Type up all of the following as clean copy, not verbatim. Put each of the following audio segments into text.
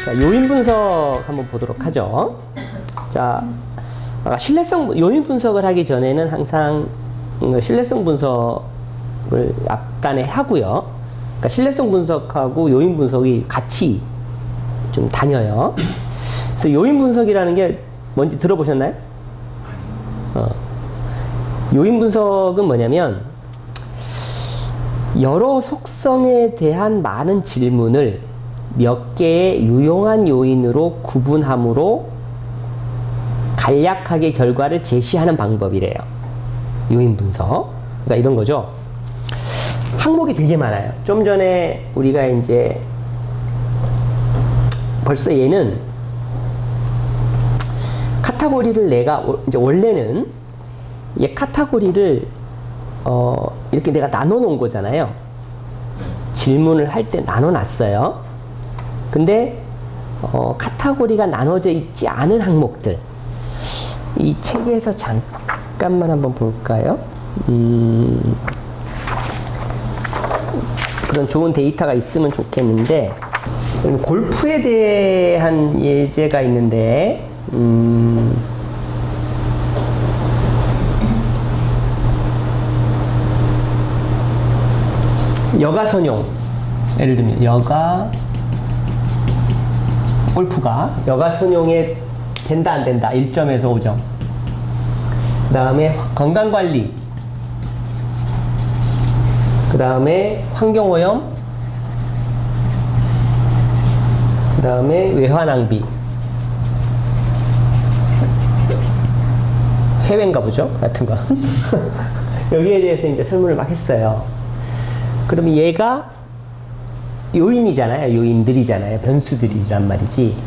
자, 요인 분석 한번 보도록 하죠. 자, 신뢰성 요인 분석을 하기 전에는 항상 신뢰성 분석을 앞단에 하고요. 그러니까 신뢰성 분석하고 요인 분석이 같이 좀 다녀요. 그래서 요인 분석이라는 게 뭔지 들어보셨나요? 요인 분석은 뭐냐면 여러 속성에 대한 많은 질문을 몇 개의 유용한 요인으로 구분함으로 간략하게 결과를 제시하는 방법이래요. 요인 분석. 그러니까 이런 거죠. 항목이 되게 많아요. 좀 전에 우리가 이제 벌써 얘는 카테고리를 내가 이제 원래는 얘 카테고리를 이렇게 내가 나눠 놓은 거잖아요. 질문을 할 때 나눠 놨어요. 근데 카테고리가 나눠져 있지 않은 항목들, 이 책에서 잠깐만 한번 볼까요? 그런 좋은 데이터가 있으면 좋겠는데, 골프에 대한 예제가 있는데, 여가 선용, 예를 들면 여가 골프가 여가 선용에 된다 안 된다 1점에서 5점. 그 다음에 건강관리, 그 다음에 환경오염, 그 다음에 외화낭비, 해외인가 보죠? 같은 거. 여기에 대해서 이제 설문을 막 했어요. 그러면 얘가 요인이잖아요. 요인들이잖아요. 변수들이란 말이지.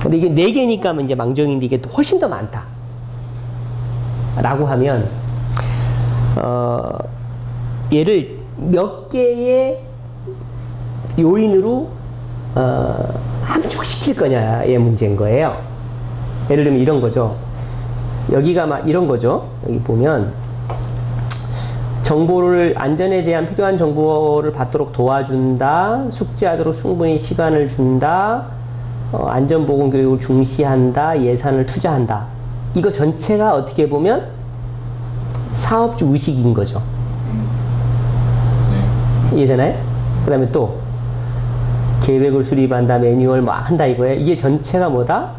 근데 이게 4개니까 이제 망정인데 이게 훨씬 더 많다. 라고 하면, 얘를 몇 개의 요인으로, 함축시킬 거냐의 문제인 거예요. 예를 들면 이런 거죠. 여기가 막 이런 거죠. 여기 보면, 정보를, 안전에 대한 필요한 정보를 받도록 도와준다, 숙지하도록 충분히 시간을 준다, 안전보건 교육을 중시한다, 예산을 투자한다. 이거 전체가 어떻게 보면 사업주 의식인 거죠. 이해되나요? 그 다음에 또 계획을 수립한다, 매뉴얼 뭐 한다 이거예요. 이게 전체가 뭐다?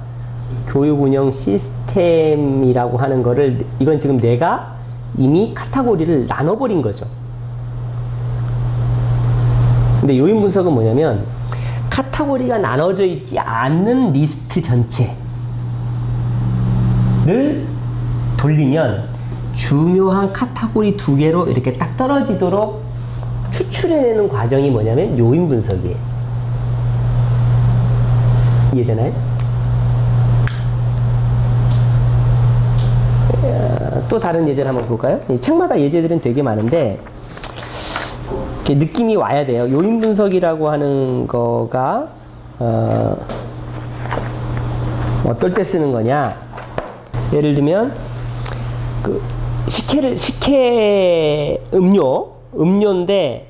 교육 운영 시스템이라고 하는 거를, 이건 지금 내가 이미 카테고리를 나눠버린 거죠. 근데 요인 분석은 뭐냐면 카테고리가 나눠져 있지 않는 리스트 전체를 돌리면 중요한 카테고리 2개로 이렇게 딱 떨어지도록 추출해내는 과정이 뭐냐면 요인 분석이에요. 이해되나요? 또 다른 예제를 한번 볼까요? 책마다 예제들은 되게 많은데 이렇게 느낌이 와야 돼요. 요인 분석이라고 하는 거가 어떨 때 쓰는 거냐? 예를 들면 그 식혜 음료인데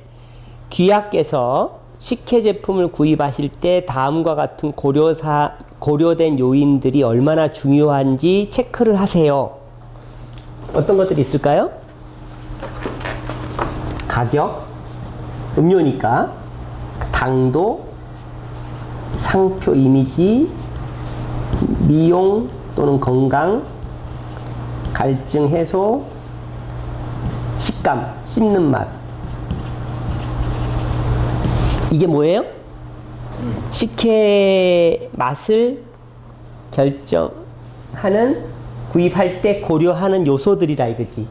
귀하께서 식혜 제품을 구입하실 때 다음과 같은 고려된 요인들이 얼마나 중요한지 체크를 하세요. 어떤 것들이 있을까요? 가격, 음료니까, 당도, 상표 이미지, 미용 또는 건강, 갈증 해소, 식감, 씹는 맛. 이게 뭐예요? 식혜 맛을 결정하는, 구입할 때 고려하는 요소들이라 이거지.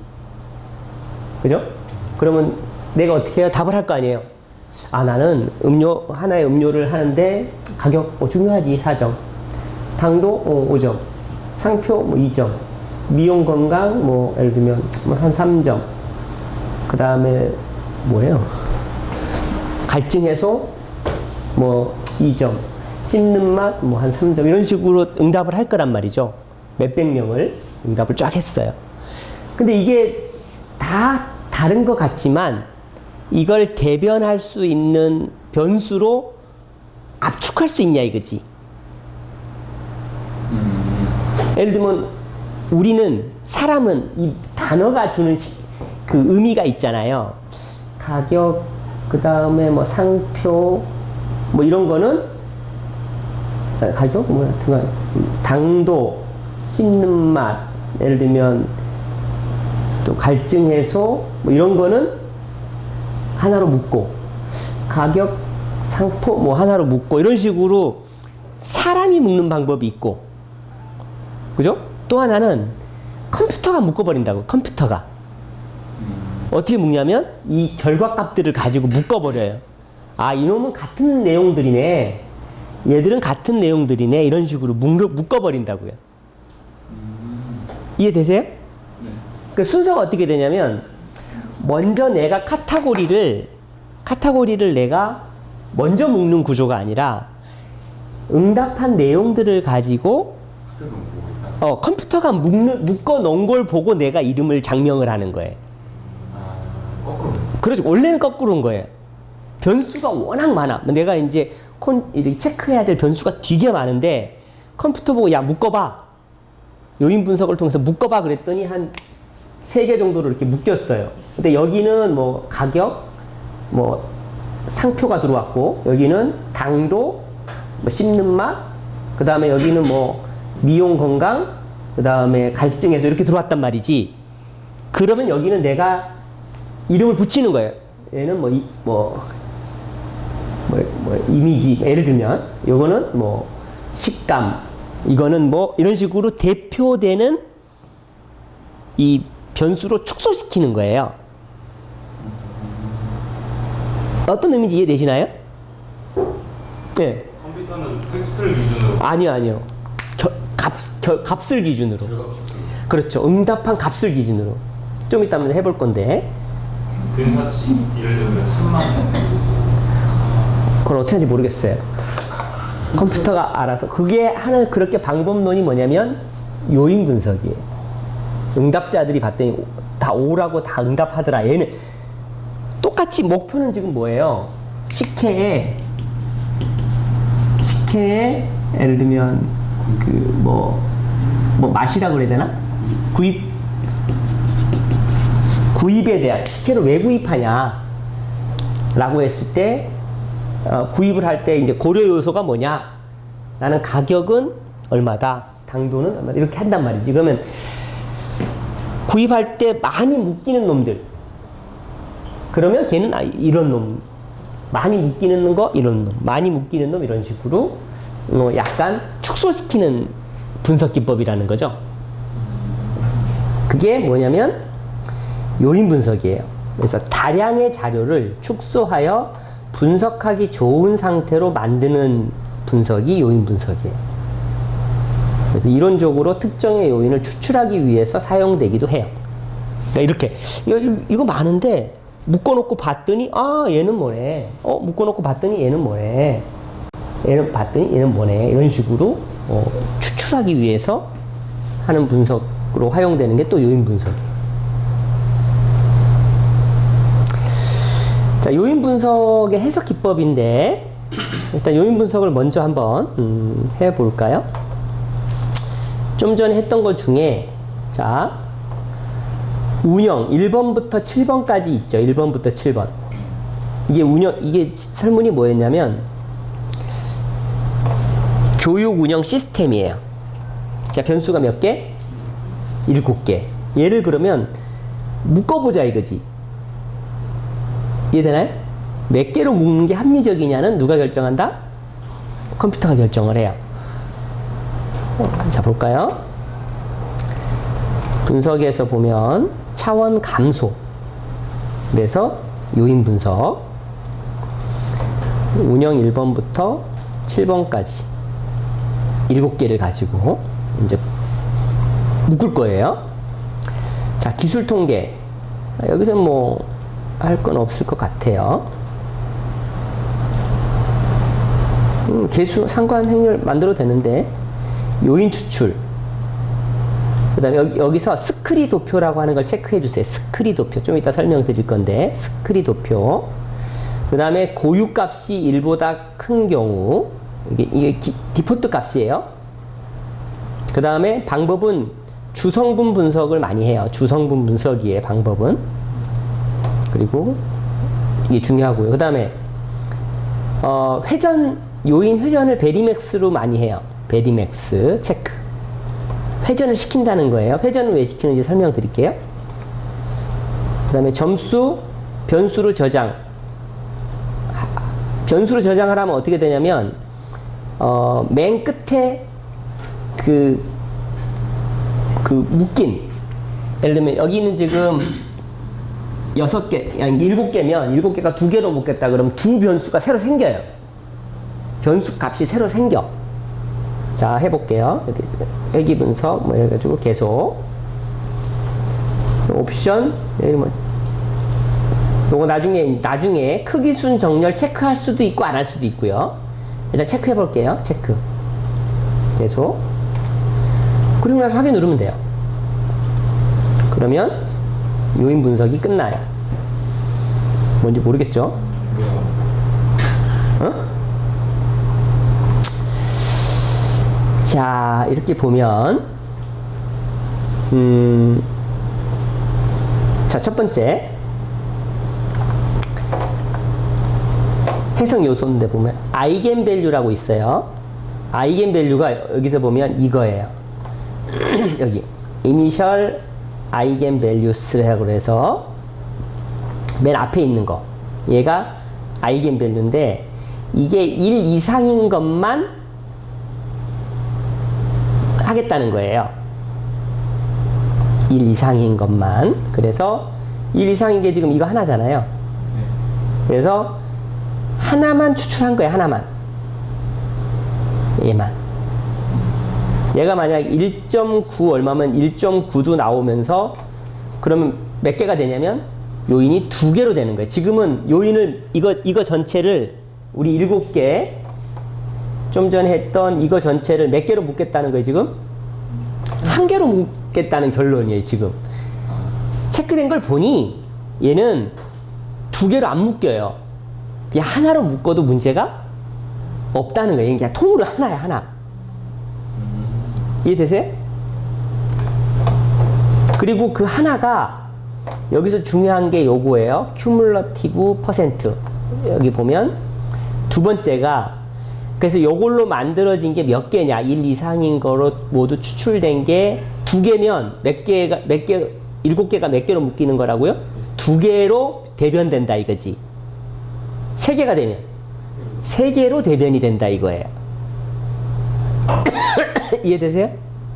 그죠? 그러면 내가 어떻게 해요? 답을 할 거 아니에요. 아, 나는 하나의 음료를 하는데 가격 중요하지, 4점. 당도 5점. 상표 2점. 미용 건강 예를 들면 한 3점. 그 다음에 뭐예요? 갈증 해소 2점. 씹는 맛 한 3점. 이런 식으로 응답을 할 거란 말이죠. 몇백 명을 응답을 쫙 했어요. 근데 이게 다 다른 것 같지만 이걸 대변할 수 있는 변수로 압축할 수 있냐 이거지. 예를 들면 우리는 사람은 이 단어가 주는 그 의미가 있잖아요. 가격, 그 다음에 뭐 상표, 뭐 이런 거는 가격 뭐야, 당도, 씹는 맛, 예를 들면 또 갈증 해소, 뭐 이런 거는 하나로 묶고, 가격, 상표 뭐 하나로 묶고, 이런 식으로 사람이 묶는 방법이 있고, 그죠? 또 하나는 컴퓨터가 묶어버린다고. 컴퓨터가 어떻게 묶냐면 이 결과값들을 가지고 묶어버려요. 아, 이놈은 같은 내용들이네, 얘들은 같은 내용들이네, 이런 식으로 묶어버린다고요. 이해되세요? 네. 그 순서가 어떻게 되냐면, 먼저 내가 카테고리를 내가 먼저 묶는 구조가 아니라 응답한 내용들을 가지고 컴퓨터가 묶어 놓은 걸 보고 내가 이름을 장명을 하는 거예요. 거꾸로. 그렇죠. 원래는 거꾸로인 거예요. 변수가 워낙 많아. 내가 이제 이렇게 체크해야 될 변수가 되게 많은데, 컴퓨터 보고 야 묶어봐, 요인 분석을 통해서 묶어봐 그랬더니 한 3개 정도로 이렇게 묶였어요. 근데 여기는 뭐 가격, 뭐 상표가 들어왔고, 여기는 당도, 뭐 씹는 맛, 그 다음에 여기는 뭐 미용 건강, 그 다음에 갈증 해소, 이렇게 들어왔단 말이지. 그러면 여기는 내가 이름을 붙이는 거예요. 얘는 이미지, 예를 들면 요거는 뭐 식감, 이거는 뭐 이런 식으로 대표되는 이 변수로 축소시키는 거예요. 어떤 의미인지 이해되시나요? 네. 컴퓨터는 텍스트를 기준으로. 아니요. 값을 기준으로. 그렇죠. 응답한 값을 기준으로. 좀 이따 한번 해볼 건데. 근사치 예를 들면 3만 원. 그건 어떻게 하는지 모르겠어요. 컴퓨터가 알아서. 그게 하는 그렇게 방법론이 뭐냐면 요인 분석이에요. 응답자들이 봤더니 다 O라고 다 응답하더라. 얘는 똑같이 목표는 지금 뭐예요? 식혜에 예를 들면 그 뭐 맛이라고 그래야 되나? 구입에 대한, 식혜를 왜 구입하냐 라고 했을 때, 구입을 할 때 이제 고려 요소가 뭐냐? 나는 가격은 얼마다, 당도는 얼마다, 이렇게 한단 말이지. 그러면 구입할 때 많이 묶이는 놈들, 그러면 걔는 이런 놈, 많이 묶이는 거 이런 놈, 많이 묶이는 놈, 이런 식으로 약간 축소시키는 분석 기법이라는 거죠. 그게 뭐냐면 요인 분석이에요. 그래서 다량의 자료를 축소하여 분석하기 좋은 상태로 만드는 분석이 요인 분석이에요. 그래서 이론적으로 특정의 요인을 추출하기 위해서 사용되기도 해요. 그러니까 이렇게 이거 많은데 묶어놓고 봤더니 얘는 뭐네. 묶어놓고 봤더니 얘는 뭐네. 얘는 봤더니 얘는 뭐네. 이런 식으로 추출하기 위해서 하는 분석으로 활용되는 게 또 요인 분석이에요. 자, 요인 분석의 해석 기법인데, 일단 요인 분석을 먼저 한번 해볼까요? 좀 전에 했던 것 중에, 자, 운영 1번부터 7번까지 있죠. 1번부터 7번. 이게 설문이 뭐였냐면, 교육 운영 시스템이에요. 자, 변수가 몇 개? 7개. 얘를 그러면 묶어보자 이거지. 이해되나요? 몇 개로 묶는 게 합리적이냐는 누가 결정한다? 컴퓨터가 결정을 해요. 자, 볼까요? 분석에서 보면 차원 감소, 그래서 요인 분석, 운영 1번부터 7번까지 7개를 가지고 이제 묶을 거예요. 자, 기술 통계, 여기서 뭐 할 건 없을 것 같아요. 개수 상관 행렬 만들어도 되는데, 요인 추출, 그 다음에 여기서 스크리 도표라고 하는 걸 체크해 주세요. 스크리 도표. 좀 이따 설명드릴 건데, 스크리 도표. 그 다음에 고유값이 1보다 큰 경우, 이게 디폴트 값이에요. 그 다음에 방법은 주성분 분석을 많이 해요. 주성분 분석이에요, 방법은. 그리고 이게 중요하고요. 그 다음에 요인 회전을 베리맥스로 많이 해요. 베리맥스 체크. 회전을 시킨다는 거예요. 회전을 왜 시키는지 설명드릴게요. 그 다음에 점수, 변수로 저장. 변수로 저장을 하면 어떻게 되냐면, 맨 끝에 묶인, 예를 들면 여기는 지금 6개, 아니 7개면 7개가 2개로 묶겠다 그러면 두 변수가 새로 생겨요. 변수 값이 새로 생겨. 자, 해볼게요. 여기 회귀 분석 뭐 해가지고 계속 옵션 여기 뭐 요거 나중에 크기 순 정렬 체크할 수도 있고 안 할 수도 있고요. 일단 체크해 볼게요. 체크 계속. 그리고 나서 확인 누르면 돼요. 그러면 요인 분석이 끝나요. 뭔지 모르겠죠? 어? 자, 이렇게 보면 자, 첫 번째 해석 요소인데 보면 아이겐밸류라고 있어요. 아이겐밸류가 여기서 보면 이거예요. 여기 이니셜 아이겐밸류스라고 해서 맨 앞에 있는 거, 얘가 아이겐밸류인데 이게 1 이상인 것만 하겠다는 거예요. 1 이상인 것만. 그래서 1 이상인 게 지금 이거 하나잖아요. 그래서 하나만 추출한 거예요. 하나만. 얘만. 얘가 만약 1.9 얼마면 1.9도 나오면서 그러면 몇 개가 되냐면 요인이 2개로 되는 거예요. 지금은 요인을 이거 전체를 우리 7개 좀 전에 했던 이거 전체를 몇 개로 묶겠다는 거예요, 지금? 1개로 묶겠다는 결론이에요, 지금. 체크된 걸 보니 얘는 2개로 안 묶여요. 그냥 하나로 묶어도 문제가 없다는 거예요. 그냥 통으로 하나야, 하나. 이해되세요? 그리고 그 하나가 여기서 중요한 게 요거예요. 큐뮬러티브 퍼센트. 여기 보면 두 번째가 그래서 요걸로 만들어진 게 몇 개냐? 1 이상인 거로 모두 추출된 게 2개면 몇 개, 7개가 몇 개로 묶이는 거라고요? 2개로 대변된다 이거지. 3개가 되면 3개로 대변이 된다 이거예요. 이해되세요?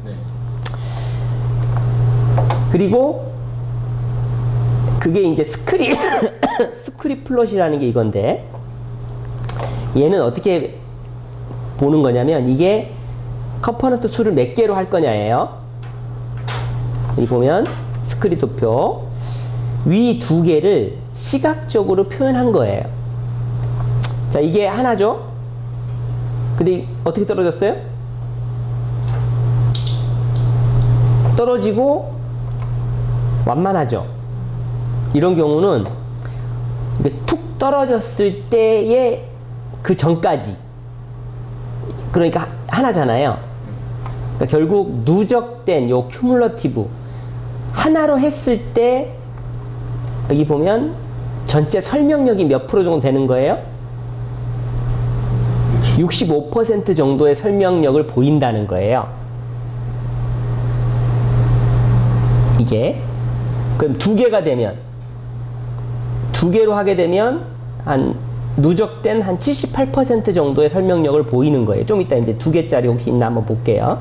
네. 그리고 그게 이제 스크립 플롯이라는 게 이건데 얘는 어떻게 보는 거냐면 이게 컴포넌트 수를 몇 개로 할 거냐예요. 여기 보면 스크립 도표 위 2개를 시각적으로 표현한 거예요. 자, 이게 하나죠. 근데 어떻게 떨어졌어요? 떨어지고 완만하죠. 이런 경우는 툭 떨어졌을 때의 그 전까지, 그러니까 하나잖아요. 그러니까 결국 누적된 요 큐뮬러티브 하나로 했을 때 여기 보면 전체 설명력이 몇 프로 정도 되는 거예요? 65% 정도의 설명력을 보인다는 거예요. 이게 그럼 2개가 되면 2개로 하게 되면 한 누적된 한 78% 정도의 설명력을 보이는 거예요. 좀 이따 이제 2개짜리 혹시 있나 한번 볼게요.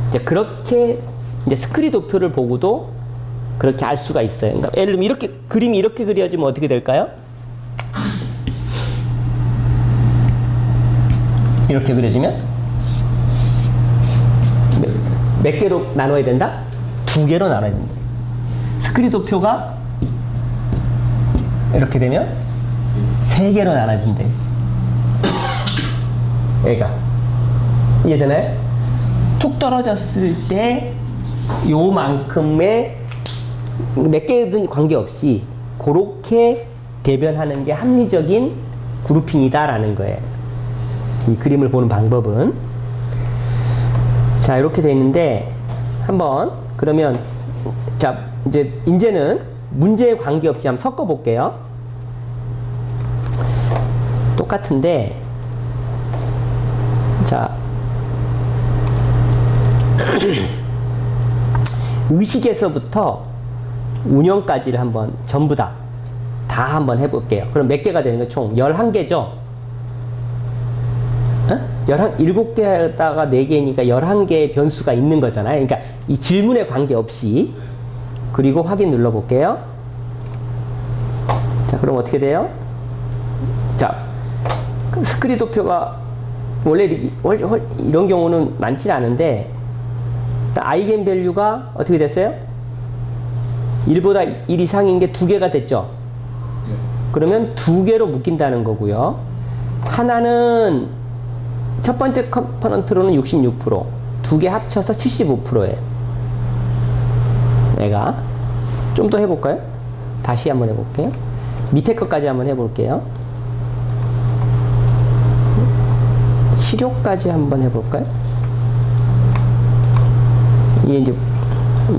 이제 그렇게 이제 스크린 도표를 보고도 그렇게 알 수가 있어요. 그러니까 예를 들면 이렇게 그림이 이렇게 그려지면 어떻게 될까요? 이렇게 그려지면 몇 개로 나눠야 된다? 2개로 나눠야 된다. 스크린 도표가 이렇게 되면 3개로 나눠진대. 얘가 이해되나요? 툭 떨어졌을 때 요만큼의 몇 개든 관계없이 그렇게 대변하는 게 합리적인 그룹핑이다라는 거예요. 이 그림을 보는 방법은. 자, 이렇게 돼 있는데 한번 그러면 자, 이제는 문제에 관계없이 한번 섞어 볼게요. 똑같은데 자, 의식에서부터 운영까지를 한번 전부 다 한번 해볼게요. 그럼 몇 개가 되는 거예요? 총 11개죠? 7개에다가 4개니까 11개의 변수가 있는 거잖아요. 그러니까 이 질문에 관계없이. 그리고 확인 눌러볼게요. 자, 그럼 어떻게 돼요? 자, 스크리도표가 원래 이런 경우는 많지 않은데 아이겐 밸류가 어떻게 됐어요? 1보다 1 이상인 게 2개가 됐죠? 그러면 2개로 묶인다는 거고요. 하나는 첫 번째 컴포넌트로는 66%, 2개 합쳐서 75%예요. 얘가 좀 더 해볼까요? 다시 한번 해볼게요. 밑에 것까지 한번 해볼게요. 치료까지 한번 해볼까요? 이게 이제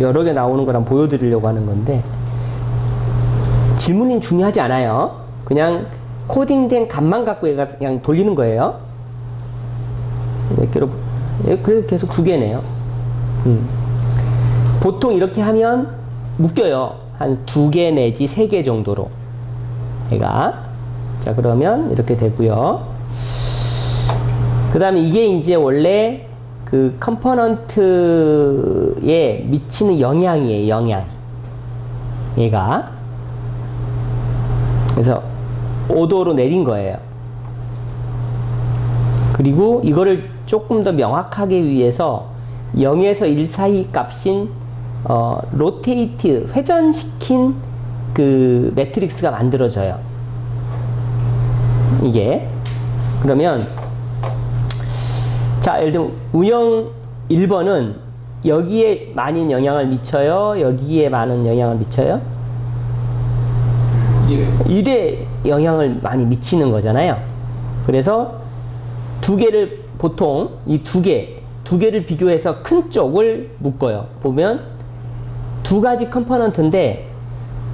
여러 개 나오는 거랑 보여드리려고 하는 건데 질문이 중요하지 않아요. 그냥 코딩된 값만 갖고 얘가 그냥 돌리는 거예요. 몇 개로? 그래도 계속 2개네요. 보통 이렇게 하면 묶여요. 한 2개 내지 3개 정도로. 얘가. 자, 그러면 이렇게 되고요. 그 다음에 이게 이제 원래 그 컴포넌트에 미치는 영향이에요. 영향. 얘가. 그래서 5도로 내린 거예요. 그리고 이거를 조금 더 명확하게 위해서 0에서 1 사이 값인 로테이트, 회전시킨 그 매트릭스가 만들어져요. 이게. 그러면 자, 예를 들면 운영 1번은 여기에 많은 영향을 미쳐요? 여기에 많은 영향을 미쳐요? 1에 영향을 많이 미치는 거잖아요. 그래서 2개를 보통 이 2개를 비교해서 큰 쪽을 묶어요. 보면 2가지 컴포넌트인데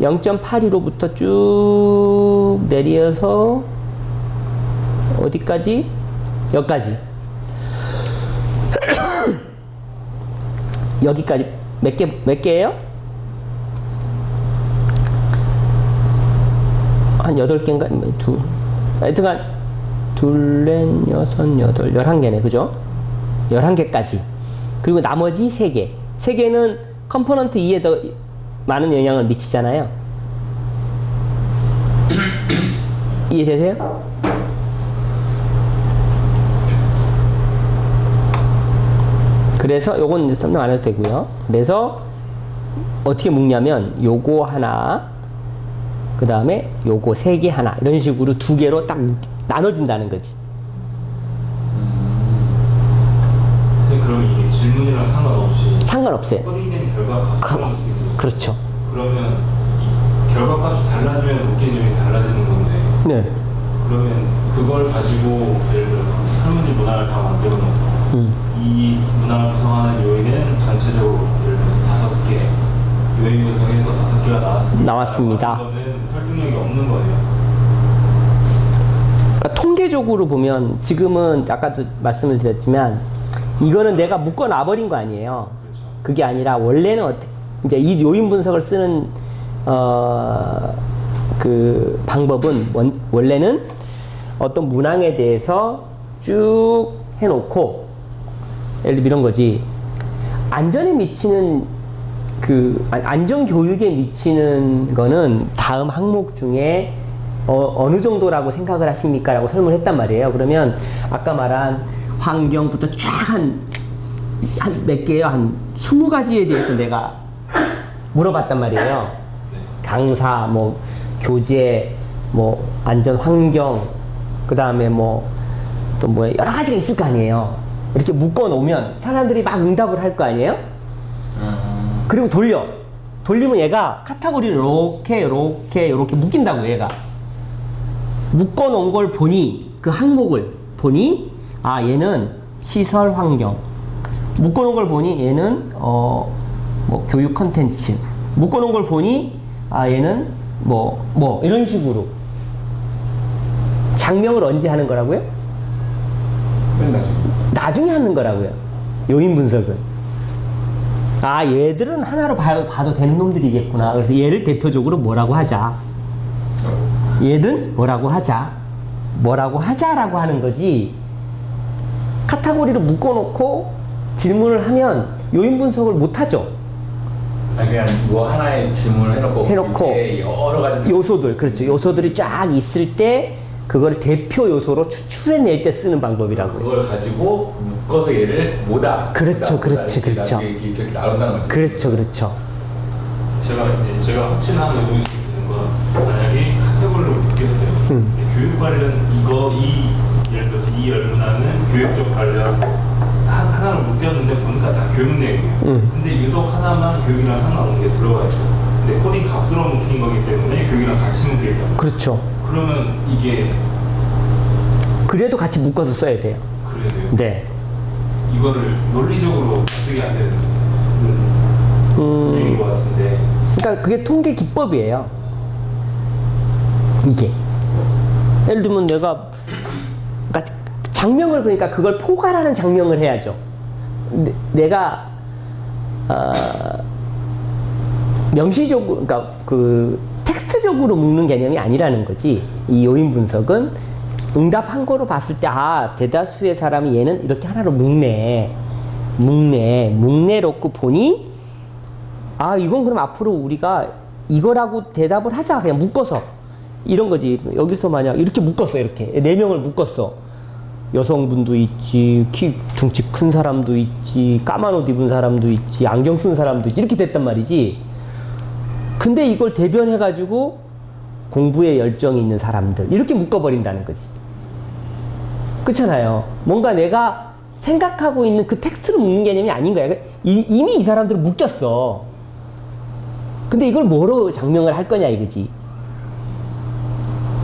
0.82로부터 쭉 내려서 어디까지? 여기까지. 여기까지 몇 개예요? 한 8개인가? 하여튼간 둘, 넷, 여섯, 여덟, 11개네. 그죠? 11개까지. 그리고 나머지 3개. 3개는 컴포넌트 2에 더 많은 영향을 미치잖아요. 이해되세요? 그래서 요건 이제 설명 안 해도 되고요. 그래서 어떻게 묶냐면 요거 하나, 그 다음에 요거 3개 하나, 이런 식으로 2개로 딱 나눠진다는 거지. 그럼 이게 질문이랑 상관없어요. 코딩된 결과 값이 그렇죠. 그러면 이 결과 값이 달라지면 묶이는 달라지는 건데. 네. 그러면 그걸 가지고 예를 들어서 설문지 문항을 다 만들어 놓고 이 문항을 구성하는 요인은 전체적으로 예를 들어서 5개 요인 분석에서 5개가 나왔습니다. 그거는 설득력이 없는 거예요. 그러니까 통계적으로 보면 지금은 아까도 말씀을 드렸지만 이거는 내가 묶어 놔버린 거 아니에요. 그렇죠. 그게 아니라 원래는 이제 이 요인 분석을 쓰는 그 방법은 원래는 어떤 문항에 대해서 쭉 해놓고 예를 들면 이런 거지. 안전에 미치는 그 안전 교육에 미치는 거는 다음 항목 중에 어느 정도라고 생각을 하십니까? 라고 설문을 했단 말이에요. 그러면 아까 말한 환경부터 쫙 한 몇 개요? 한 20가지에 대해서 내가 물어봤단 말이에요. 강사, 뭐 교재, 뭐 안전 환경, 그 다음에 뭐 또 뭐 여러 가지가 있을 거 아니에요. 이렇게 묶어 놓으면 사람들이 막 응답을 할 거 아니에요? 그리고 돌리면 얘가 카테고리를 이렇게 묶인다고. 얘가 묶어 놓은 걸 보니, 그 항목을 보니, 아 얘는 시설 환경, 묶어놓은 걸 보니 얘는 뭐 교육 컨텐츠. 묶어놓은 걸 보니 얘는 뭐 이런 식으로. 장명을 언제 하는 거라고요? 나중에 하는 거라고요. 요인 분석은. 얘들은 하나로 봐도 되는 놈들이겠구나. 그래서 얘를 대표적으로 뭐라고 하자. 얘는 뭐라고 하자. 뭐라고 하자라고 하는 거지. 카테고리로 묶어놓고 질문을 하면 요인 분석을 못 하죠. 그냥 뭐 하나의 질문을 해놓고 여러 가지 요소들, 그렇죠. 요소들이 쫙 있을 때 그걸 대표 요소로 추출해낼 때 쓰는 방법이라고요. 그걸 가지고 묶어서 얘를 뭐다. 그렇죠, 뭐다, 그렇지, 이렇게 그렇죠. 이렇게 나눈다는 말씀. 그렇죠, 그렇죠. 제가 확신하는 의문이 드는 건 만약에 카테고리로 묶였어요. 교육 관련 예를 들어서 이 열문화는 교육적 관련 하나로 묶였는데 보니까 다 교육 내용이에요. 근데 유독 하나만 교육이랑 상관없는 게 들어가 있어요. 근데 코딩 값으로 묶인 거기 때문에 교육이랑 같이 묶여 있다. 그렇죠. 그러면 이게 그래도 같이 묶어서 써야 돼요. 그래야 돼요. 네. 이거를 논리적으로 납득이 안 되는 내용인 것 같은데. 그러니까 그게 통계 기법이에요. 이게. 예를 들면 내가 그러니까 장명을 보니까 그걸 포괄하는 장명을 해야죠. 내가 명시적으로 그러니까 그 텍스트적으로 묶는 개념이 아니라는 거지. 이 요인 분석은 응답한 거로 봤을 때 대다수의 사람이 얘는 이렇게 하나로 묶네 놓고 보니 이건 그럼 앞으로 우리가 이거라고 대답을 하자. 그냥 묶어서 이런 거지. 여기서 만약 이렇게 묶었어. 이렇게 4명을 묶었어. 여성분도 있지, 등치 큰 사람도 있지, 까만 옷 입은 사람도 있지, 안경 쓴 사람도 있지, 이렇게 됐단 말이지. 근데 이걸 대변해가지고 공부에 열정이 있는 사람들, 이렇게 묶어버린다는 거지. 그렇잖아요. 뭔가 내가 생각하고 있는 그 텍스트로 묶는 개념이 아닌 거야. 이미 이 사람들은 묶였어. 근데 이걸 뭐로 장명을 할 거냐 이거지.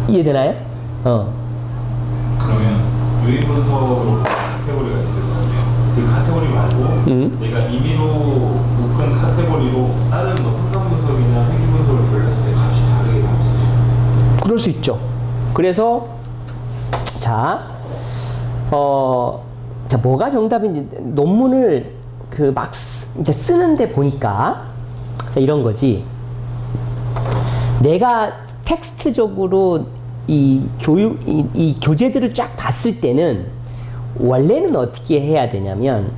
이해되나요? 그러면 요인 분석으로 카테고리가 있을 거 같아요. 그 카테고리 말고 내가 임의로 묶은 카테고리로 다른 뭐 선상 분석이나 회귀 분석을 돌렸을 때 값이 다르게 나오잖아요. 그럴 수 있죠. 그래서 자, 뭐가 정답인지 논문을 막 이제 쓰는데 보니까 이런 거지. 내가 텍스트적으로 이 교재들을 쫙 봤을 때는 원래는 어떻게 해야 되냐면,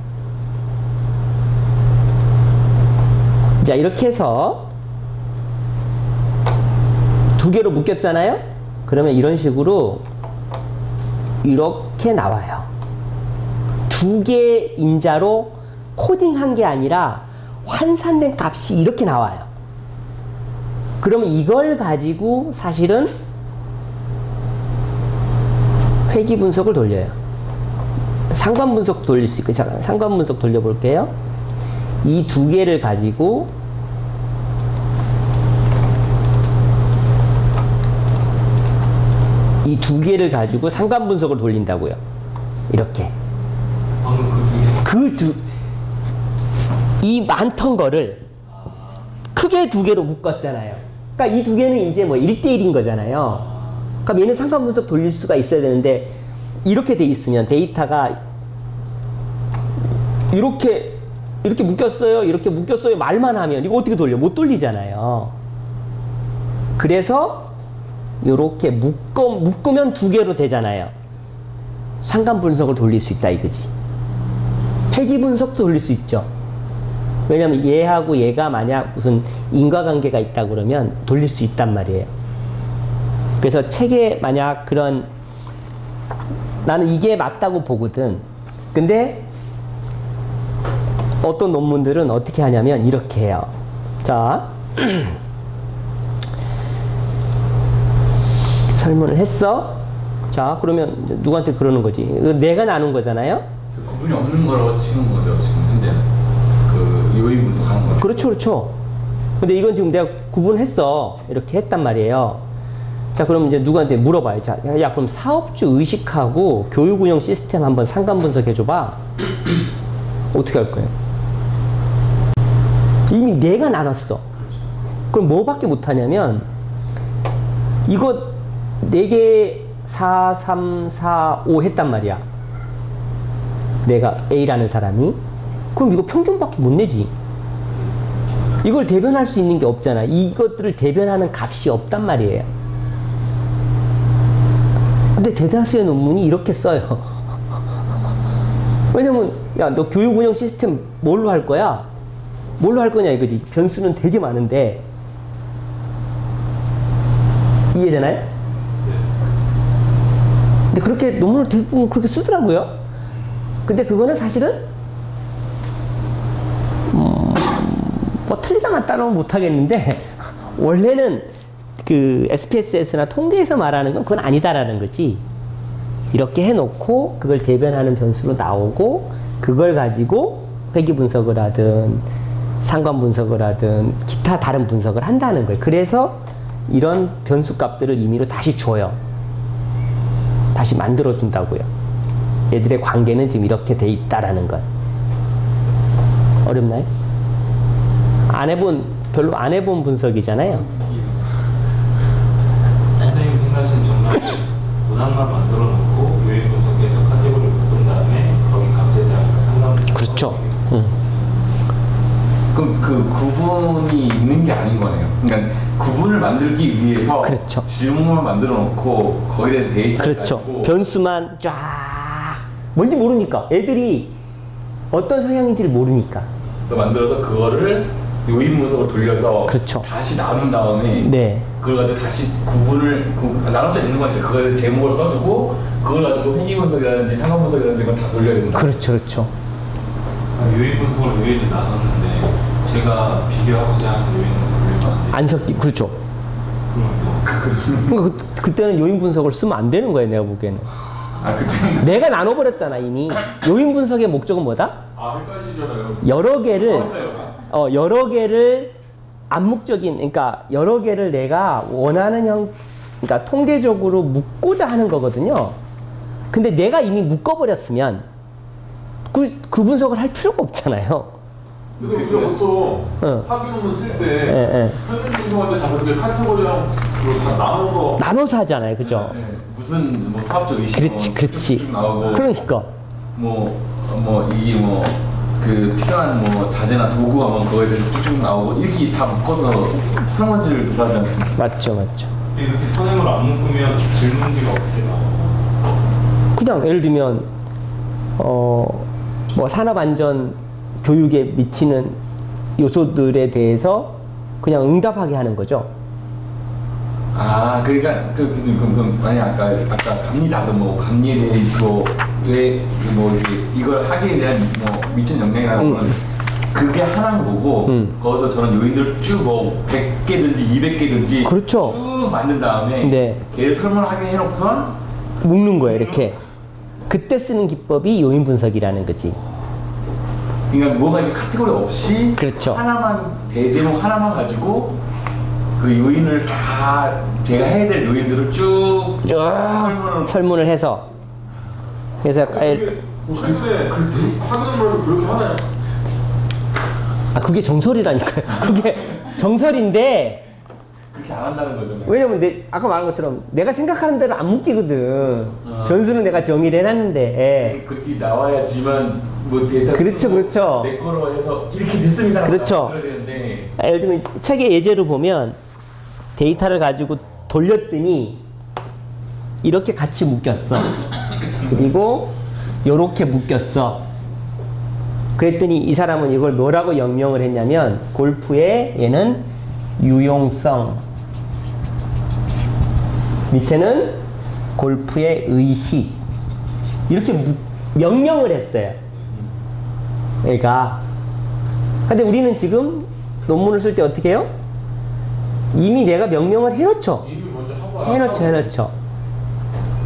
자, 이렇게 해서 2개로 묶였잖아요? 그러면 이런 식으로 이렇게 나와요. 2개의 인자로 코딩한 게 아니라 환산된 값이 이렇게 나와요. 그러면 이걸 가지고 사실은 회귀 분석을 돌려요. 상관 분석 돌릴 수 있고, 잠깐 상관 분석 돌려볼게요. 이 2개를 가지고 상관 분석을 돌린다고요. 이렇게. 방금 이 많던 거를 크게 2개로 묶었잖아요. 그러니까 이 2개는 이제 뭐 1대1인 거잖아요. 그럼 얘는 상관 분석 돌릴 수가 있어야 되는데, 이렇게 돼 있으면 데이터가 이렇게 묶였어요, 이렇게 묶였어요 말만 하면 이거 어떻게 돌려? 못 돌리잖아요. 그래서 이렇게 묶으면 2개로 되잖아요. 상관 분석을 돌릴 수 있다 이거지. 회귀 분석도 돌릴 수 있죠. 왜냐면 얘하고 얘가 만약 무슨 인과관계가 있다 그러면 돌릴 수 있단 말이에요. 그래서 책에 만약 그런, 나는 이게 맞다고 보거든. 근데 어떤 논문들은 어떻게 하냐면 이렇게 해요. 자, 설문을 했어. 자, 그러면 누구한테 그러는 거지? 내가 나눈 거잖아요. 구분이 없는 거라고 치는 거죠 지금 현재. 그 요인 분석하는 거. 그렇죠, 그렇죠. 근데 이건 지금 내가 구분했어. 이렇게 했단 말이에요. 자, 그럼 이제 누구한테 물어봐요. 자, 야, 그럼 사업주 의식하고 교육 운영 시스템 한번 상관 분석해 줘봐. 어떻게 할 거예요? 이미 내가 나눴어. 그럼 뭐밖에 못하냐면 이거 4개 4, 3, 4, 5 했단 말이야. 내가 A라는 사람이. 그럼 이거 평균밖에 못 내지. 이걸 대변할 수 있는 게 없잖아. 이것들을 대변하는 값이 없단 말이에요. 근데 대다수의 논문이 이렇게 써요. 왜냐면 야, 너 교육 운영 시스템 뭘로 할 거야? 뭘로 할 거냐 이거지. 변수는 되게 많은데 이해되나요? 근데 그렇게 논문을 대부분 그렇게 쓰더라고요. 근데 그거는 사실은 뭐 틀리다 맞다는 못하겠는데 원래는 그 SPSS나 통계에서 말하는 건 그건 아니다라는 거지. 이렇게 해놓고 그걸 대변하는 변수로 나오고 그걸 가지고 회귀 분석을 하든 상관 분석을 하든 기타 다른 분석을 한다는 거예요. 그래서 이런 변수 값들을 임의로 다시 줘요. 다시 만들어 준다고요. 얘들의 관계는 지금 이렇게 돼 있다라는 걸. 어렵나요? 별로 안 해본 분석이잖아요. 선생님이 생각하신 정답은 문항만 만들어 놓고 요인 분석해서 카테고리를 묶은 다음에 거기 값에 대한 상담. 그렇죠. 그럼 그 구분이 있는 게 아닌 거네요. 그러니까 구분을 만들기 위해서 그렇죠. 질문을 만들어 놓고 거기에 대한 데이터를 그렇죠. 가지고 변수만 쫙 뭔지 모르니까 애들이 어떤 성향인지를 모르니까. 만들어서 그거를 요인 분석을 돌려서 그렇죠. 다시 나눈 다음에 네. 그걸 가지고 다시 나눠져 있는 거니까 그걸 제목을 써주고 그걸 가지고 회귀 분석이라든지 상관 분석이라든지 그건 다 돌려야 된다. 그렇죠, 그렇죠. 요인 분석을 요인을 나눴는데 제가 비교하고자 하는 요인은 분류가 안 돼. 안 섞기, 그렇죠. 그러면 그러니까 그때는 요인 분석을 쓰면 안 되는 거예요, 내가 보기에는. 그때는 내가 나눠버렸잖아, 이미. 요인 분석의 목적은 뭐다? 헷갈리잖아요. 여러 개를 암묵적인, 그러니까 여러 개를 내가 원하는 그러니까 통계적으로 묶고자 하는 거거든요. 근데 내가 이미 묶어버렸으면 그 분석을 할 필요가 없잖아요. 그래서 우리가 보통 어. 학위 논문 쓸 예, 때 예. 선생님 분석할 때 다 그렇게 카테고리랑 다 나눠서 나눠서 하잖아요, 그죠? 네, 무슨 뭐 사업적 의식 그렇지. 쭉 나오고 그러니까. 이게 그 필요한 자재나 도구가 그거에 대해서 쭉쭉 나오고 이렇게 다 묶어서 설문지를 조사하지 않습니까? 맞죠. 이렇게 선행으로 안 묶으면 질문지가 어떻게 나와요? 그냥 예를 들면 산업안전 교육에 미치는 요소들에 대해서 그냥 응답하게 하는 거죠. 그러니까 그럼 만약 아까 갑니다. 그럼 감리에 대해 이걸 하기에 대한 미친 영향이라는 거는 그게 하나인 거고 거기서 저는 요인들을 쭉 100개든지 200개든지 그렇죠. 쭉 만든 다음에 네. 걔를 설문하게 해놓고선 묶는 거예요, 이렇게. 그때 쓰는 기법이 요인 분석이라는 거지. 그러니까 뭐가 이렇게 카테고리 없이 그렇죠. 하나만 대제목 하나만 가지고 그 요인을 다 제가 해야 될 요인들을 쭉 설문을 해서 그래서 약간 그게 최근에 학위 논문에도 그렇게 하나요? 그게 정설이라니까요. 그게 정설인데 그렇게 안 한다는 거죠. 왜냐면 아까 말한 것처럼 내가 생각하는 대로 안 묶이거든. 변수는 내가 정의를 해놨는데. 그렇게 나와야지만 데이터 그렇죠. 내 거로 해서 이렇게 됐습니다. 그렇죠. 그래야 되는데 예를 들면 책의 예제로 보면 데이터를 가지고 돌렸더니 이렇게 같이 묶였어. 그리고 요렇게 묶였어. 그랬더니 이 사람은 이걸 뭐라고 영명을 했냐면 골프의 얘는 유용성, 밑에는 골프의 의식, 이렇게 명명을 했어요. 얘가. 근데 우리는 지금 논문을 쓸 때 어떻게 해요? 이미 내가 명명을 해놓죠. 이미 먼저 하고 해놓죠.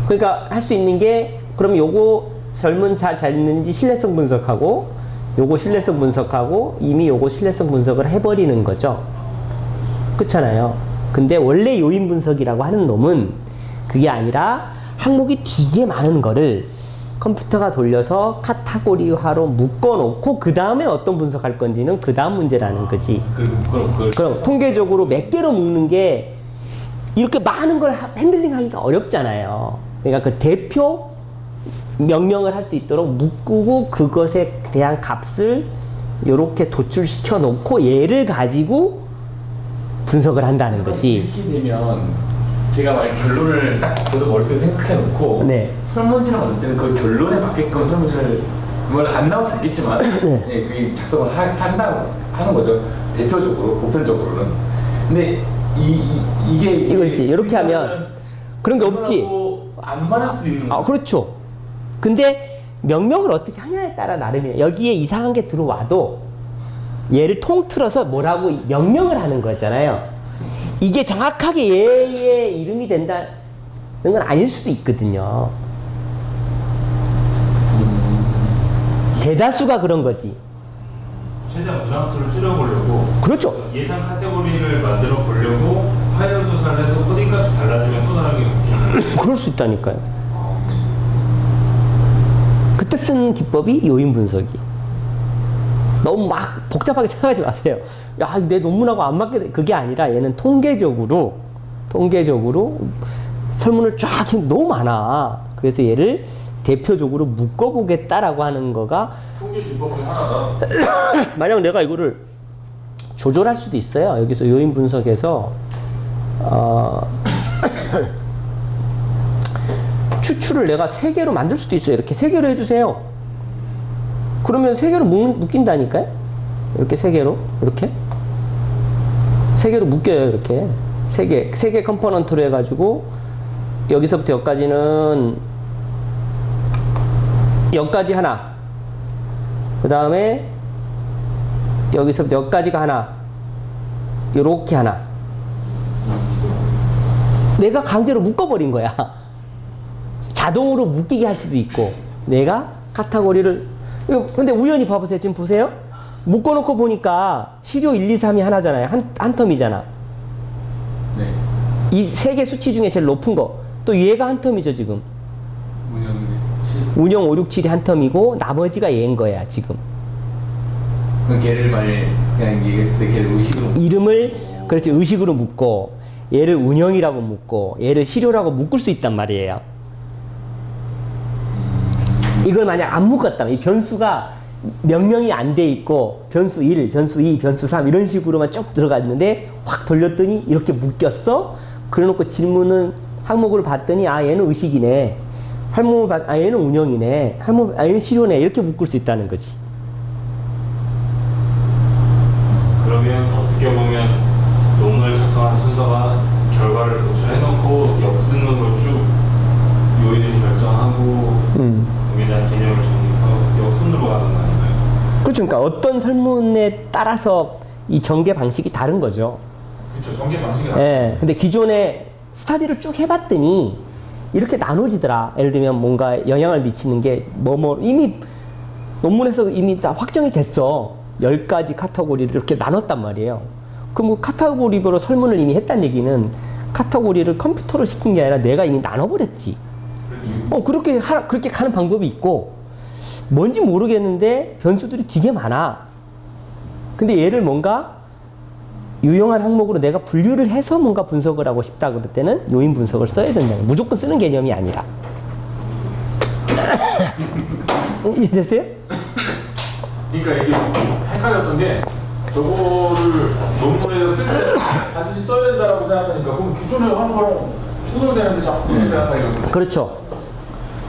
그러니까 할 수 있는 게 그럼 요거 설문 잘 있는지 신뢰성 분석하고 요거 신뢰성 분석하고 이미 요거 신뢰성 분석을 해버리는 거죠. 그렇잖아요. 근데 원래 요인 분석이라고 하는 놈은 그게 아니라 항목이 되게 많은 거를 컴퓨터가 돌려서 카테고리화로 묶어놓고 그 다음에 어떤 분석할 건지는 그 다음 문제라는 거지. 그걸 그럼 통계적으로 몇 개로 묶는 게 이렇게 많은 걸 핸들링하기가 어렵잖아요. 그러니까 그 대표 명령을 할 수 있도록 묶고 그것에 대한 값을 이렇게 도출시켜 놓고 얘를 가지고 분석을 한다는 거지. 이렇게 되면 제가 만약 결론을 딱 벌써 머릿속에 생각해 놓고 네. 설문지를 만들 때는 그 결론에 맞게끔 설문지를 뭘 안 나올 수 있겠지만 네, 그게 작성을 한다고 하는 거죠. 대표적으로 보편적으로는. 근데 이게 이거지. 이렇게 하면 그런 게 없지. 안 맞을 수도 있는 아, 거. 그렇죠. 근데 명령을 어떻게 하냐에 따라 나름이에요. 여기에 이상한 게 들어와도 얘를 통틀어서 뭐라고 명령을 하는 거잖아요. 이게 정확하게 얘의 이름이 된다는 건 아닐 수도 있거든요. 대다수가 그런 거지. 최대한 문항수를 줄여보려고 그렇죠. 예상 카테고리를 만들어 보려고 파일럿 조사를 해서 코딩 값이 달라지면 또 다르게 바뀌는 그럴 수 있다니까요. 그때 쓴 기법이 요인 분석이. 너무 막 복잡하게 생각하지 마세요. 야, 내 논문하고 안 맞게 돼. 그게 아니라 얘는 통계적으로 설문을 쫙 해. 너무 많아. 그래서 얘를 대표적으로 묶어보겠다라고 하는 거가 통계 기법 중 하나가 만약 내가 이거를 조절할 수도 있어요. 여기서 요인 분석에서 추출을 내가 3개로 만들 수도 있어요. 이렇게 3개로 해주세요. 그러면 3개로 묶인다니까요. 이렇게 3개로 이렇게 3개로 묶여요. 이렇게 3개 컴포넌트로 해가지고 여기서부터 여기까지는 여기까지 하나, 그 다음에 여기서부터 여기까지가 하나, 요렇게 하나. 내가 강제로 묶어버린 거야. 자동으로 묶이게 할 수도 있고, 내가 카테고리를, 근데 우연히 봐보세요. 지금 보세요. 묶어놓고 보니까 시료 1, 2, 3이 하나잖아요. 한 텀이잖아. 네. 이 3개 수치 중에 제일 높은 거. 또 얘가 한 텀이죠, 지금. 운영 5, 6, 7이 한 텀이고, 나머지가 얘인 거야, 지금. 그 걔를 만약 그냥 얘기했을 때 걔를 의식으로 이름을, 그렇지, 의식으로 묶고, 얘를 운영이라고 묶고, 얘를 시료라고 묶을 수 있단 말이에요. 이걸 만약 안 묶었다면, 이 변수가 명령이 안 돼 있고, 변수 1, 변수 2, 변수 3, 이런 식으로만 쭉 들어갔는데, 확 돌렸더니 이렇게 묶였어? 그래 놓고 질문은, 항목을 봤더니, 아, 얘는 의식이네. 항목을 봤, 아, 얘는 운영이네. 항목, 아, 얘는 시료네. 이렇게 묶을 수 있다는 거지. 그러면 어떻게 보면 논문을 작성하는 순서가 결과를 도출해놓고 역순으로 쭉 요인을 결정하고 거기에 대한 개념을 정립하고 역순으로 가는 거 아닌가요? 그렇죠. 그러니까 어떤 설문에 따라서 이 전개 방식이 다른 거죠. 그렇죠. 전개 방식이 예. 근데 기존에 스터디를 쭉 해봤더니 이렇게 나눠지더라. 예를 들면 뭔가 영향을 미치는 게 이미 논문에서 이미 다 확정이 됐어. 10가지 카테고리를 이렇게 나눴단 말이에요. 그럼 그 카테고리별로 설문을 이미 했다는 얘기는 카테고리를 컴퓨터로 시킨 게 아니라 내가 이미 나눠버렸지. 그렇게 가는 방법이 있고, 뭔지 모르겠는데 변수들이 되게 많아. 근데 얘를 뭔가 유용한 항목으로 내가 분류를 해서 뭔가 분석을 하고 싶다 그럴 때는 요인 분석을 써야 된다. 무조건 쓰는 개념이 아니라. 이해됐어요? 그러니까 이게 헷갈렸던 게 저거를 논문에서 쓸 때 반드시 써야 된다라고 생각하니까 그럼 기존에 한 거랑 충돌되는데 자꾸 그렇게 생각하니까 그렇죠.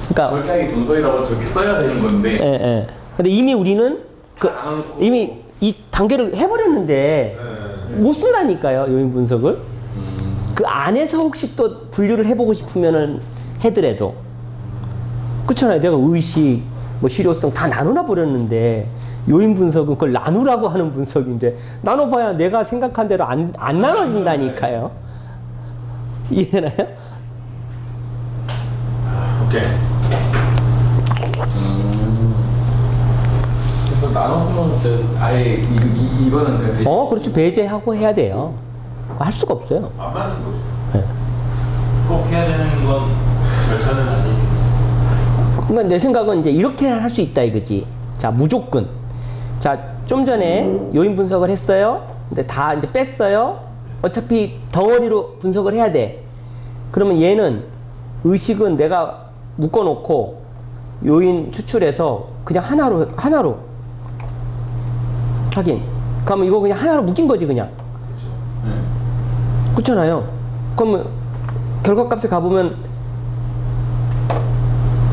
그러니까 저렇게 하기 전서이라고 저렇게 써야 되는 건데 예. 근데 이미 우리는 이미 이 단계를 해버렸는데 못 쓴다니까요, 요인 분석을. 그 안에서 혹시 또 분류를 해보고 싶으면은 해더라도. 그렇잖아요. 내가 의식, 뭐 실효성 다 나누나 버렸는데 요인 분석은 그걸 나누라고 하는 분석인데 나눠봐야 내가 생각한 대로 안 나눠진다니까요. 이해나요? 오케이. 그럼 나눴으면 진짜 아예 이거는 그냥 그렇죠. 배제하고 해야 돼요. 할 수가 없어요. 안 맞는 거지. 네. 꼭 해야 되는 건 절차는 아니고 그러니까 내 생각은 이제 이렇게 할 수 있다 이거지. 자, 무조건. 자, 좀 전에 요인 분석을 했어요. 근데 다 이제 뺐어요. 어차피 덩어리로 분석을 해야 돼. 그러면 얘는 의식은 내가 묶어놓고 요인 추출해서 그냥 하나로 하긴. 그러면 이거 그냥 하나로 묶인 거지 그냥. 그렇잖아요. 그러면 결과값에 가보면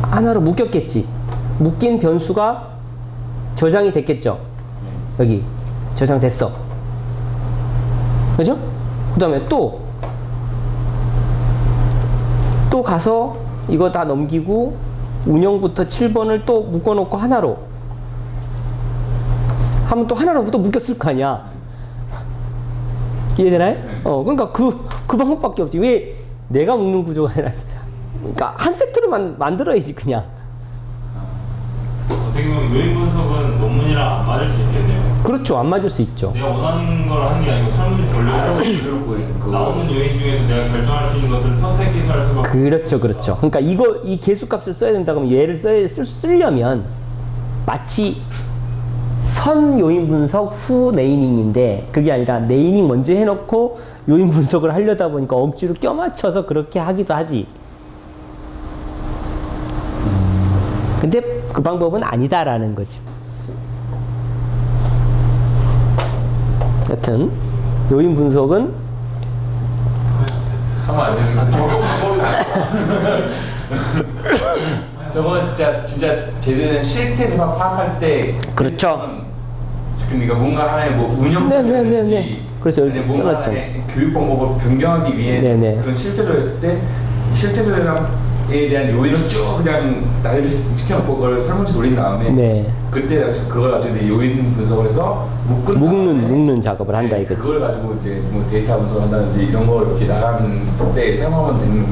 하나로 묶였겠지. 묶인 변수가 저장이 됐겠죠. 여기 저장됐어. 그죠? 그 다음에 또 가서 이거 다 넘기고 운영부터 7번을 또 묶어놓고 하나로 하면 또 하나로 또 묶였을 거 아니야. 이해되나요? 그러니까 그 방법밖에 없지. 왜 내가 묶는 구조가 아니라 그러니까 한 세트로 만들어야지 그냥. 어떻게 보면 요인 분석은 논문이랑 안 맞을 수 있겠네요. 그렇죠. 안 맞을 수 있죠. 내가 원하는 걸 하는 게 아니고 설문지 돌려서 나오는 요인 중에서 내가 결정할 수 있는 것들을 선택해서 할 수가 그렇죠. 그러니까 이 개수값을 써야 된다 그러면 얘를 쓰려면 마치 선 요인 분석 후 네이밍인데 그게 아니라 네이밍 먼저 해놓고 요인 분석을 하려다 보니까 억지로 껴맞춰서 그렇게 하기도 하지. 근데 그 방법은 아니다라는 거지. 여튼 요인 분석은 하면 안 되는 거죠. 적용 방법이 저거는 진짜 제대로 된 실태 조사 파악할 때 그렇죠. 그러니까 뭔가 하나의 뭐 운영 네네네네. 그래서 여기 뭔가 써놨죠. 하나의 교육 방법을 변경하기 위해 네네. 그런 실제로 했을 때 실제로에 대한 요인을 쭉 그냥 나대로 시켜놓고 그걸 설문지 돌린 다음에 네. 그때 그걸 가지고 이제 요인 분석을 해서 묶는 작업을 한다 이거지. 그걸 가지고 이제 뭐 데이터 분석한다든지 이런 걸 이렇게 나가는 때 사용하면 되는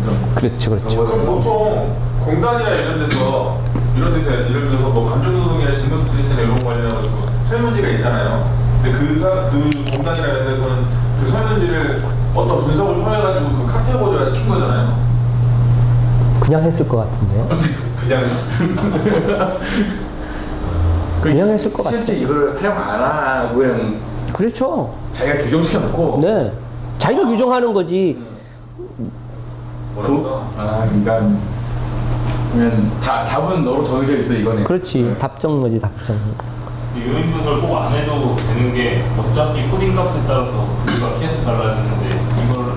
그런 그렇죠. 그럼 보통 공단이나 이런 데서 예를 들어서 뭐 감정노동이나 진도 스트레스나 이런 거 관련해가지고 설문지가 있잖아요. 근데 그 공단이나 이런 데서는 그 설문지를 어떤 분석을 통해가지고 그 카테고리화 시킨 거잖아요. 그냥 했을 것 같은데요. 그냥 했을 것 같아. 실제 이걸 사용 안 하고 그냥 그렇죠. 자기가 규정시켜놓고 네. 자기가 규정하는 거지. 그러니까 그러면 답은 너로 정해져 있어 이거네. 그렇지. 답정 거지 답정. 요인 분석을 꼭 안 해도 되는 게 어차피 코딩 값에 따라서 분류가 계속 달라지는데 이걸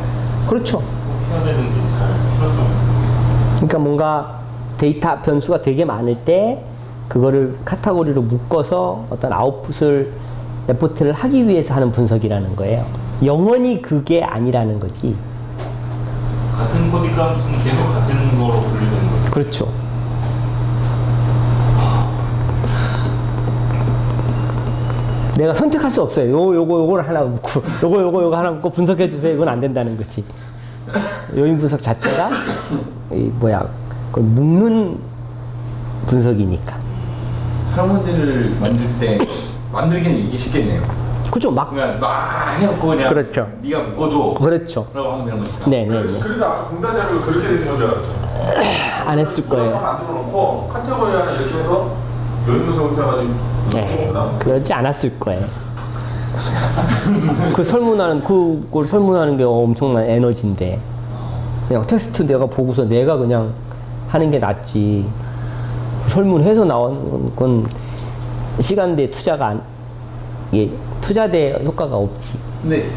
그렇죠. 꼭 해야 되는지 잘 필요성을 모르겠습니다. 그러니까 뭔가 데이터 변수가 되게 많을 때 그거를 카테고리로 묶어서 어떤 아웃풋을 레포트를 하기 위해서 하는 분석이라는 거예요. 영원히 그게 아니라는 거지. 같은 코딩 값은 계속 같은 거로 분류되는 거죠. 그렇죠. 내가 선택할 수 없어요. 요거를 하나 묶고, 요거 하나 묶고 분석해 주세요. 이건 안 된다는 거지. 요인 분석 자체가 그걸 묶는 분석이니까. 설문지를 만들 때 만들기는 이게 쉽겠네요. 그죠? 그냥 막 해놓고 그냥 그렇죠. 네가 묶어줘. 그렇죠. 라고 하면 되는 거니까. 네네네. 그래서 아까 공단 자료가 그렇게 된 건 줄 알았죠. 안 했을 거예요. 만들어 놓고 카테고리 하나 이렇게 해서 요인 분석을 해가지고 네. 그러지 않았을 거예요. 그걸 설문하는 게 엄청난 에너지인데. 그냥 테스트 내가 보고서 내가 그냥 하는 게 낫지. 설문해서 나오는 건 시간 대 투자가 투자 대 효과가 없지. 근데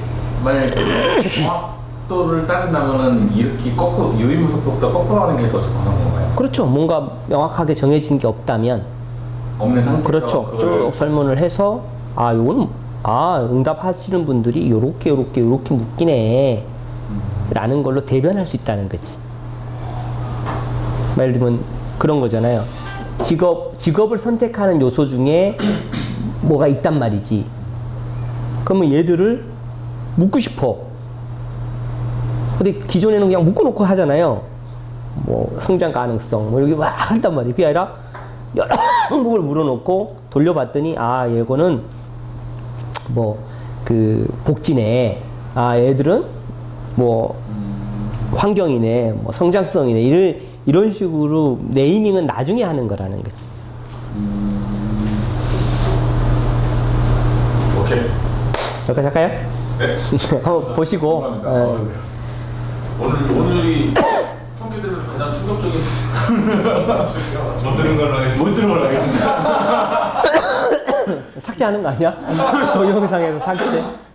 만약에 정확도를 따진다면은 이렇게 거꾸로 요인 분석부터 거꾸로 하는 게 더 적합한 건가요? 그렇죠. 뭔가 명확하게 정해진 게 없다면 없는 상태에서 그렇죠. 쭉 설문을 해서 요거는 응답하시는 분들이 요렇게 묶이네 라는 걸로 대변할 수 있다는 거지. 예를 들면 그런 거잖아요. 직업을 선택하는 요소 중에 뭐가 있단 말이지. 그러면 얘들을 묶고 싶어. 근데 기존에는 그냥 묶어놓고 하잖아요. 뭐 성장 가능성 뭐 이렇게 막 한단 말이에요. 그게 아니라 여러 항목을 물어놓고 돌려봤더니 얘거는 뭐 그 복지네. 얘들은 뭐 환경이네, 뭐 성장성이네. 이런 식으로 네이밍은 나중에 하는 거라는 거지. 오케이. 여기까지 할까요? 네. 한번 보시고. 감사합니다. 어, 오늘이 통계들은 가장 충격적인 못 들은 걸로 하겠습니다. 못 들은 걸로 하겠습니다. 삭제하는 거 아니야? 동영상에서 삭제.